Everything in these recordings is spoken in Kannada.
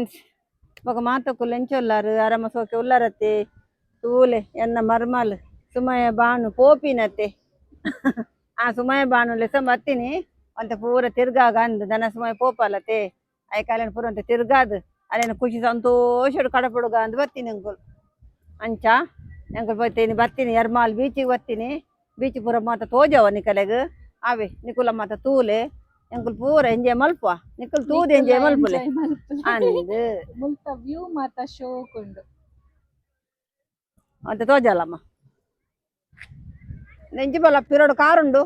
ఫ్రెండ్స్ ఒక మాతకు లంచొల్లారు అరమ సోకి ఉల్లారತ್ತೆ తూలే ఎన్న మర్మాలు సుమయ బాను పోಪಿನತ್ತೆ ಆ ಸುಮಯ ಬಾನು ಲೆಸ ಬತ್ತಿನಿ ಅಂತ ಪೂರ ತಿರ್ಗಾಗ ಅಂದ್ ದನ ಸುಮಯ ಪೋಪಾಲತೆ ಐ ಕಾಲಿನ ಪೂರ ಅಂತ ತಿರ್ಗಾದ್ ಅಲ್ಲೇನ ಖುಷಿ ಸಂತೋಷ ಕಡಪಡುಗ ಅಂದ್ ಬತ್ತೀನಿ ಅಂಕುಲ್ ಅಂಚ ಅಂಕುಲ್ ಬತ್ತೀನಿ ಬತ್ತೀನಿ ಎರ್ಮಾಲ್ ಬೀಚಿಗೆ ಬತ್ತೀನಿ ಬೀಚ್ ಪೂರ ಮಾತ ತೋಜವ ನಿಕಲೆಗ್ ಅವೇ ನಿಕುಲ ಮಾತ ತೂಲೆ ಎಂಕುಲ್ ಪೂರ ಎಂಜಾಯ್ ಮಲ್ಪುವ ನಿಕುಲ್ ತೂದ್ ಎಂಜಾಯ್ ಮಲ್ಪುಲೆ ಅಂದ್ ಮುಲ್ತ ವ್ಯೂ ಮಾತ ಶೋಕ್ ಉಂಡು ಅಂತ ತೋಜಲ್ಲಮ್ಮ ನೆಂಜಿ ಬಲ ಪಿರೋಡು ಕಾರುಂಡು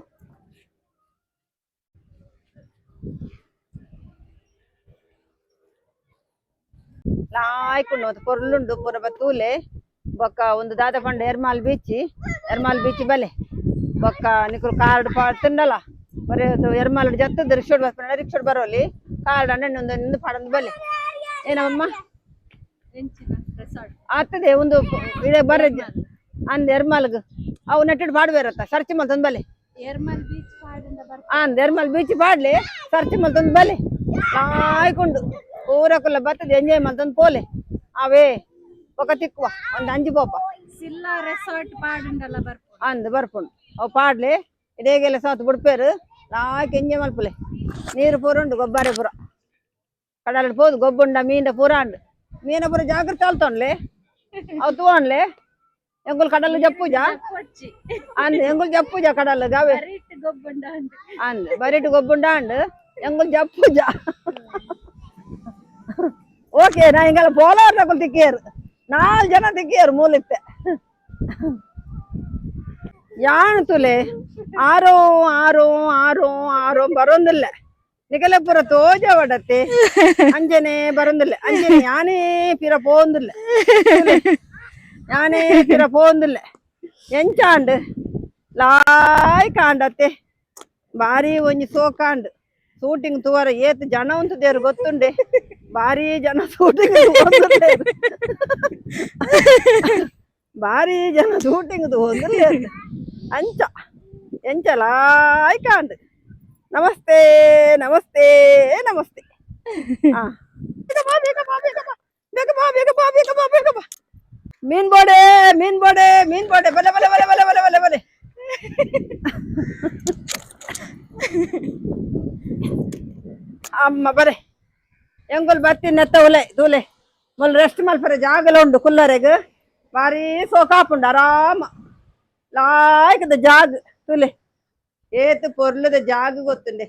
ಲಾಯ್ಕೊಂಡು ಪೊರ್ಲುಂಡು ಪೂರ ಬತ್ತೂಲೆ ಬೊಕ್ಕ ಒಂದು ದಾದ ಪಂಡ ಎರ್ಮಾಲ್ ಬೀಚ್ ಬಲೆ ಬೊಕ್ಕ ನಿಕುಲ್ ಕಾರ್ಡ್ ತಿನ್ನಲ್ಲ ಬರೀ ಎರ್ಮಾಲ್ ಜತ್ತದ ರಿಕ್ಷೋಡ್ ಬರೋಲಿ ಕಾರ್ಡ್ ಅಣ್ಣ ಒಂದು ಪಾಡೊಂದು ಬಲೆ ಏನಮ್ಮ ಆಗ್ತದೆ ಒಂದು ಇದೇ ಬರ್ರ ಅಂದ್ ಎರ್ಮಾಲ್ಗ್ ಅವು ನೆಟ್ಟಿಡ್ ಪಾಡ್ಬೇರತ್ತ ಸರ್ಚ್ ಮಲ್ತೊಂದು ಬಲೆ ಎರ್ಮಾಲ್ ಬೀಚ್ ಪಾಡ್ಲಿ ಸರ್ಚ್ ಮಲ್ತೊಂದು ಬಲೆ ಲಾಯ್ಕೊಂಡು ಊರಕ್ಕಲ್ಲ ಬರ್ತದೆ ಎಂಜಾಯ್ ಮಲ್ತೊಂದು ಪೋಲೆ ಅವೇ ఒక తిక్కువ ಒಂದು ಅಂಜಿ ಪೋಪ ಸಿಲ್ಲಾ ರೆಸಾರ್ಟ್ ಪಾಡುಂಡಲ್ಲ ಅಂದ್ ಬರ್ಪುಂಡು ಅವು ಪಾಡ್ಲಿ ಇಡೇಗೆಲ್ಲ ಸಾತ್ ಬಿಡ್ಪೇರು ಲಾಯ್ಕ್ ಎಂಜಾಯ್ ಮಲ್ಪುಲೆ ನೀರು ಪೂರ ಉಂಡು ಗೊಬ್ಬರ ಪೂರ ಕಡಲ ಪೋದು ಗೊಬ್ಬುಂಡ ಮೀನ ಪೂರ ಉಂಡು ಮೀನ ಪೂರ ಜಾಗ್ರತೆ ಅಲ್ತೊನ್ಲೆ ಅವು ತೂವನ್ಲೆ ಎಂಗುಲ್ ಕಡಲು ಜಪ್ಪುಜ ಅಂದ್ ಎಂಗುಲ್ ಜಪ್ಪುಜ ಕಡಲು ಗಾವೆ ಅಂದ್ ಬರಿಟ್ ಗೊಬ್ಬುಂಡ ಅಂಡ್ ಎಂಗುಲ್ ಜಪ್ಪುಜ ಓಕೆ ನಾ ಹಿಂಗೆಲ್ಲ ಪೋಲೋರ್ ತಗೊಳ್ ತಿಕ್ಕಿಯರು 4 ಜನ ತಿಕ್ಕಿಯರು ಮೂಲಿತ್ತೆ ಯಾಣ್ ತುಲೆ ಆರೋ ಆರೋ ಆರೋ ಆರೋ ಬರೋಂದಿಲ್ಲ ನಿಕಲೆ ಪೂರ ತೋಜ ಒಡತ್ತೆ ಅಂಜನೆ ಬರೋಂದಿಲ್ಲ ಅಂಜನೆ ಯಾನೇ ಪಿರ ಪೋಂದಿಲ್ಲ ಯಾನೇ ಪಿರ ಪೋಂದಿಲ್ಲ ಎಂಚಾಂಡ್ ಲಾಯ್ ಕಾಂಡತ್ತೆ ಬಾರಿ ಒಂಜಿ ಸೋಕಾಂಡ್ ಶೂಟಿಂಗ್ ತೂವರ ಏತ್ ಜನ ಉಂತದೇರು ಗೊತ್ತುಂಡೆ ಬಾರಿ ಜನ ಶೂಟಿಂಗ್ ಬಾರಿ ಜನ ಶೂಟಿಂಗ್ ತೋಂದಿಲ್ಲ ಅಂಚ ಎಂಚಲಾಯ್ ಕಾಂಡ್ ನಮಸ್ತೆ ನಮಸ್ತೆ ನಮಸ್ತೆ ಹಾ ಮೀನ್ ಬೋಡೆ ಬಲೆ ಬಲೆ ಬಲೆ ಬಲೆ ಬಲೆ ಬಲೆ ಬಲೆ ಅಮ್ಮ ಬರೆ ಎಂಗುಲ್ ಬತ್ತೀನಿ ನೆತ್ತ ಉಲೆ ದೂಲೆ ಮೊಲ್ ರೆಸ್ಟ್ ಮಲ್ಪರೆ ಜಾಗಲ ಉಂಡು ಕುಲ್ಲರೆಗ್ ಬಾರಿ ಸೋಕಾಪುಂಡು ಆರಾಮ ಲಾಯ್ಕದ ಜಾಗ್ ತುಲೆ ಏತ್ ಪೊರ್ಲದ ಜಾಗ್ ಗೊತ್ತುಂಡೆ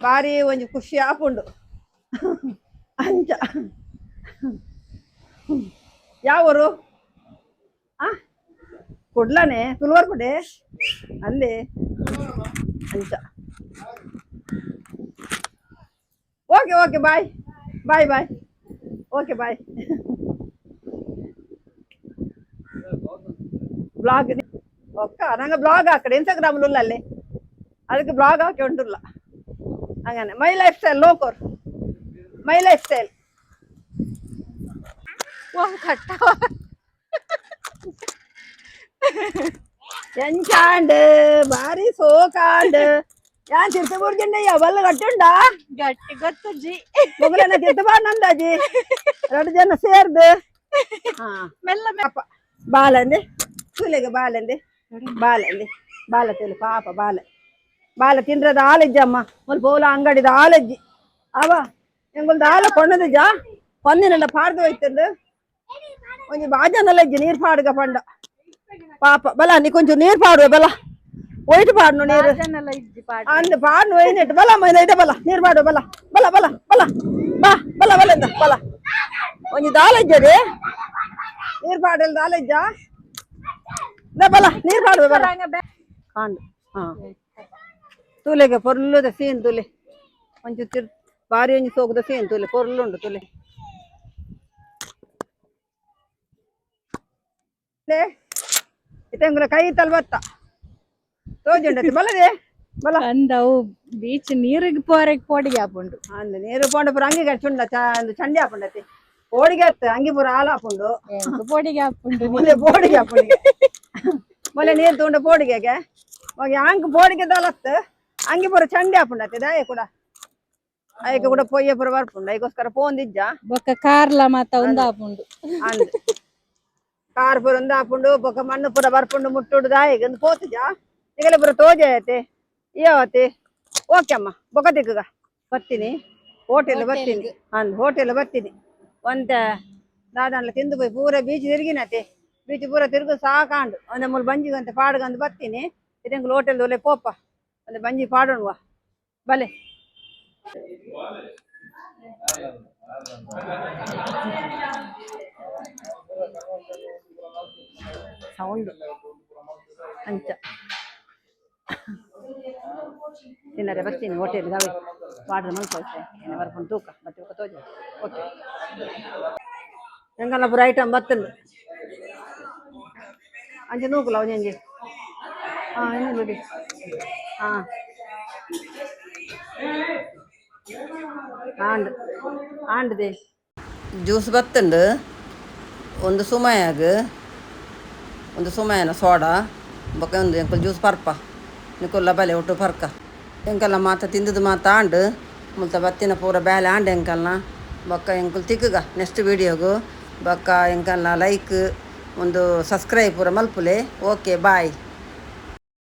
ಬಾರಿ ಒಂಜಿ ಖುಷಿ ಆಪುಂಡು ಅಂಚ ಯಾವೂರು ಆ ಕೊಡ್ಲಾನೆ ತುಳುವರ್ ಕೊಡೆ ಅಲ್ಲಿ ಅಂಚ okay okay bye bye bye okay bye blog ಒಕ್ಕ ನಂಗೆ ಬ್ಲಾಗ್ ಹಾಕಡೆ ಇನ್ಸ್ಟಾಗ್ರಾಮ್ಲು ಅಲ್ಲೇ ಅದಕ್ಕೆ ಬ್ಲಾಗ್ ಹಾಕಿ ಉಂಟುಲ್ಲ ಹಂಗಾನೆ ಮೈ ಲೈಫ್ ಸ್ಟೈಲ್ ನೋಕೋರ್ ಮೈ ಲೈಫ್ ಸ್ಟೈಲ್ ಎಂಚಾಂಡ್ ಬಾರಿ ಸೋಕಾಂಡ್ ಯಾನ್ ತಿರ್ತಬೂರ್ಗಿಂಡಯ್ಯ ಬಲ್ಲ ಗಟ್ಟುಂಡಾ ಗಟ್ಟಿ ಗೊತ್ತಜ್ಜಿ ಮೊಗಲನ ತಿರ್ತಬಾರ್ ನಂದಾಜಿ 2 ಜನ ಸೇರ್ದು ಹಾ ಮೆಲ್ಲ ಬಾಲಂದೆ ತುಲೆಗೆ ಬಾಲಂದೆ ಬಾಲ ತುಲೆ ಪಾಪ ಬಾಲ ತಿಂದ್ರದ ಆಲಜ್ಜಮ್ಮ ಒಂದು ಪೋಲ ಅಂಗಡಿದ ಆಲಜ್ಜಿ ಅವ ಎಂಗುಲ್ದ ಆಲ ಕೊಂಡದಜ್ಜ ಪಂದಿನಂಡ ಪಾಡ್ದು ಹೋಯ್ತಂದು ಒಂಜಿ ಬಾಜನಲ್ಲಜ್ಜಿ ನೀರ್ ಪಾಡ್ಗ ಪಂಡ ಪಾಪ ಬಲ ನೀ ಕೊಂಚ ನೀರ್ ಪಾಡುವ ಬಲ ಒಯ್ತು ಪಾಡ್ನು ನೀರು ಅಂದ್ ಪಾಡ್ನು ಒಯ್ನಿಟ್ಟು ಬಲ ಮೈನೈತೆ ಬಲ ನೀರ್ ಪಾಡುವ ಬಲ ಬಲ ಬಲ ಬಲ ಬಾ ಬಲ ಬಲಂದ ಬಲ ಒಂಜಿ ದಾಲಜ್ಜದೆ ನೀರ್ ಪಾಡಲ್ ದಾಲಜ್ಜ ಬಲ ನೀರ್ ಪಾಡುವ ಬಲ ಕಾಂಡು ಹಾ ತುಲೆಗೆ ಪೊರ್ಲುದ ಸೀನ್ ತುಲೆ ಒಂಚೂರು ಬಾರಿ ಒಂಜಿ ಸೋಗುದ ಸೀನ್ ತುಲೆ ಪೊರ್ಲುಂಡು ತುಲೆ ಇತ್ತಂಗುಲ ಕೈ ತಲ್ಬತ್ತ ತೋಜುಂಡತಿ ಬಲದೆ ಬಲ ಅಂದವು ಬೀಚ್ ನೀರಿಗೆ ಪೋರೆಗ್ ಪೋಡಿಗೆ ಆಪುಂಡು ಅಂದ್ ನೀರು ಪೋಂಡ ಪೂರ ಅಂಗಿ ಚುಂಡ ಚಂಡಿ ಆಪುಂಡತಿ ಪೋಡಿಗೆ ಅತ್ತ ಅಂಗಿ ಪೂರ ಹಾಲು ಆಪುಂಡು ಪೋಡಿಗೆ ಆಪುಂಡು ಪೋಡಿಗೆ ಆಪುಂಡಿಗೆ ಮೊಲೆ ನೀರು ತಗೊಂಡು ಪೋಡಿಗೆಗೆ ಯಾಂಕ್ ಪೋಡಿಗೆ ದಲತ್ ಅಂಗಿ ಪೂರ ಚಂಡಿ ಆಪುಂಡತಿ ದಾಯ ಕೂಡ ಐಕೆ ಕೂಡ ಪೊಯ್ಯ ಪುರ ಬರ್ಪುಂಡು ಐಗೋಸ್ಕರ ಪೋಂದಿಜ್ಜ ಬೊಕ್ಕ ಕಾರ್ಲ ಮಾತ ಉಂದಾಪುಂಡು ಅಂದ್ ಕಾರ್ ಪುರ ಉಂದಾಪುಂಡು ಬೊಕ ಮಣ್ಣು ಪುರ ಬರ್ಪುಂಡು ಮುಟ್ಟುಡು ದಾಯಿಗೆ ಒಂದು ಪೋತುಜ ನಿಗಲೆ ಪುರ ತೋಜಯತೆ ಇಯವತೆ ಓಕೆ ಅಮ್ಮ ಬೊಕ ದಿಕ್ಕಗ ಬರ್ತೀನಿ ಹೋಟೆಲ್ ಬರ್ತೀನಿ ಹೋಟೆಲ್ ಬರ್ತೀನಿ ಒಂತ ದಾದಾನ್ಲ ತಿಂದು ಪೋಯಿ ಪೂರ ಬೀಚ್ ತಿರುಗಿನತೆ ಬೀಚ್ ಪೂರ ತಿರುಗು ಸಾಕಾಂಡು ಒಂದ ಮೂಲ ಬಂಜಿಗಂತ ಪಾಡ್ಗಂದು ಬರ್ತೀನಿ ಇದಂಗೆ ಹೋಟೆಲ್ ಒಲೆ ಪೋಪ ಒಂದು ಬಂಜಿ ಪಾಡೋಣವಾ ಬಲೆ ಸೌಂಡ್ ಅಂಚ ತಿನ್ನರೆ ಬರ್ತೀನಿ ಹೋಟೆಲ್ ಗಾವೆ ವಾಡ್ರ್ ಮಲ್ಕೊಳ್ತೆ ಏನೇ ಬರ್ಕೊಂಡು ತೂಕ ಮತ್ತೆ ತೂಕ ತೋಜ ಓಕೆ ಎಂಗಲ್ಲ ಪೂರ ಐಟಮ್ ಬತ್ತಂದು ಅಂಚೆ ನೂಕುಲ ಒಂಜಿ ಏನು ನೋಡಿ ಆಂಡ್ ಆಂಡ್ದೆ ಜ್ಯೂಸ್ ಬತ್ತುಂಡು ಒಂದು ಸುಮಯನ ಸೋಡಾ ಬೊಕ ಒಂದು ಎಂಕಲ್ ಜ್ಯೂಸ್ ಪರ್ಪ ನಿಕೊಲ್ಲ ಬಲೆ ಒಟ್ಟು ಪರ್ಕ ಎಂಕಲ್ಲ ಮಾತ ತಿಂದದ್ದು ಮಾತ ಆಂಡ್ ಮುಲ್ತ ಬತ್ತಿನ ಪೂರ ಬೇಲೆ ಆಂಡ್ ಎಂಕಲ್ನ ಬೊಕ್ಕ ಎಂಕುಲ್ ತಿಕ್ಕಗ ನೆಕ್ಸ್ಟ್ ವೀಡಿಯೋಗು ಬೊಕ್ಕ ಎಂಕಲ್ನ ಲೈಕ್ ಒಂದು ಸಬ್ಸ್ಕ್ರೈಬ್ ಪೂರ ಮಲ್ಪುಲೆ ಓಕೆ ಬಾಯ್.